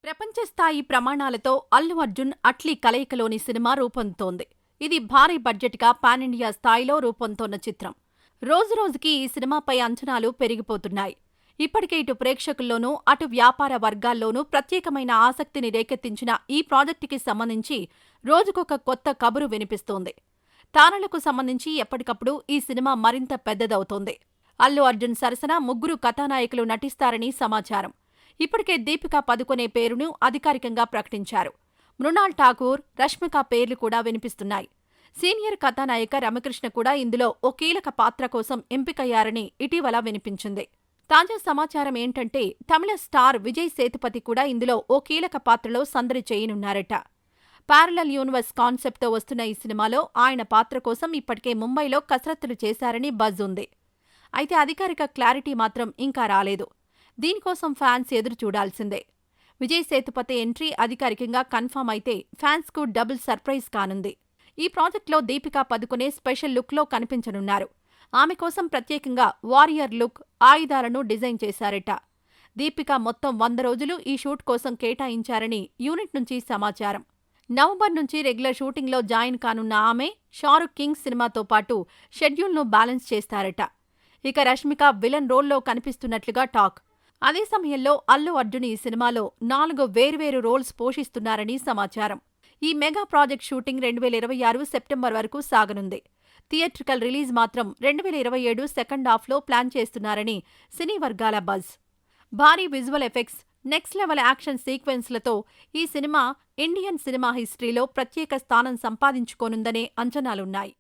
ప్రపంచ స్థాయి ప్రమాణాలతో అల్లు అర్జున్ అట్లీ కలయికలోని సినిమా రూపొందుతోంది. ఇది భారీ బడ్జెట్గా పాన్ ఇండియా స్థాయిలో రూపొందుతోన్న చిత్రం. రోజురోజుకీ ఈ సినిమాపై అంచనాలు పెరిగిపోతున్నాయి. ఇప్పటికే ఇటు ప్రేక్షకుల్లోనూ అటు వ్యాపార వర్గాల్లోనూ ప్రత్యేకమైన ఆసక్తిని రేకెత్తించిన ఈ ప్రాజెక్టుకి సంబంధించి రోజుకొక కొత్త కబురు వినిపిస్తోంది. తారలకు సంబంధించి ఎప్పటికప్పుడు ఈ సినిమా మరింత పెద్దదవుతోంది. అల్లు అర్జున్ సరసన ముగ్గురు కథానాయకులు నటిస్తారని సమాచారం. ఇప్పటికే దీపికా పదుకొనే పేరును అధికారికంగా ప్రకటించారు. మృణాల్ ఠాకూర్, రష్మిక పేర్లు కూడా వినిపిస్తున్నాయి. సీనియర్ కథానాయిక రమకృష్ణ కూడా ఇందులో ఓ కీలక పాత్ర కోసం ఎంపికయ్యారని ఇటీవల వినిపించింది. తాజా సమాచారం ఏంటంటే తమిళ స్టార్ విజయ్ సేతుపతి కూడా ఇందులో ఓ కీలక పాత్రలో సందడి చేయనున్నారట. ప్యారలల్ యూనివర్స్ కాన్సెప్ట్తో వస్తున్న ఈ సినిమాలో ఆయన పాత్ర కోసం ఇప్పటికే ముంబైలో కసరత్తులు చేశారని బజ్ ఉంది. అయితే అధికారిక క్లారిటీ మాత్రం ఇంకా రాలేదు. దీనికోసం ఫ్యాన్స్ ఎదురు చూడాల్సిందే. విజయ్ సేతుపతి ఎంట్రీ అధికారికంగా కన్ఫర్మ్ అయితే ఫ్యాన్స్కు డబుల్ సర్ప్రైజ్ కానుంది. ఈ ప్రాజెక్టులో దీపికా పదుకొనే స్పెషల్ లుక్లో కనిపించనున్నారు. ఆమె కోసం ప్రత్యేకంగా వారియర్ లుక్, ఆయుధాలను డిజైన్ చేశారట. దీపికా మొత్తం 100 రోజులు ఈ షూట్ కోసం కేటాయించారని యూనిట్ నుంచి సమాచారం. నవంబర్ నుంచి రెగ్యులర్ షూటింగ్లో జాయిన్ కానున్న ఆమె షారుఖ్ కింగ్ సినిమాతో పాటు షెడ్యూల్ను బ్యాలెన్స్ చేస్తారట. ఇక రష్మిక విలన్ రోల్లో కనిపిస్తున్నట్లుగా టాక్. అదే సమయంలో అల్లు అర్జున్ ఈ సినిమాలో 4 వేర్వేరు రోల్స్ పోషిస్తున్నారని సమాచారం. ఈ మెగా ప్రాజెక్ట్ షూటింగ్ 2026 సెప్టెంబర్ వరకు సాగనుంది. థియేట్రికల్ రిలీజ్ మాత్రం 2027 సెకండ్ హాఫ్లో ప్లాన్ చేస్తున్నారని సినీ వర్గాల బజ్. భారీ visual effects, next level action సీక్వెన్స్లతో ఈ సినిమా ఇండియన్ సినిమా హిస్టరీలో ప్రత్యేక స్థానం సంపాదించుకోనుందనే అంచనాలున్నాయి.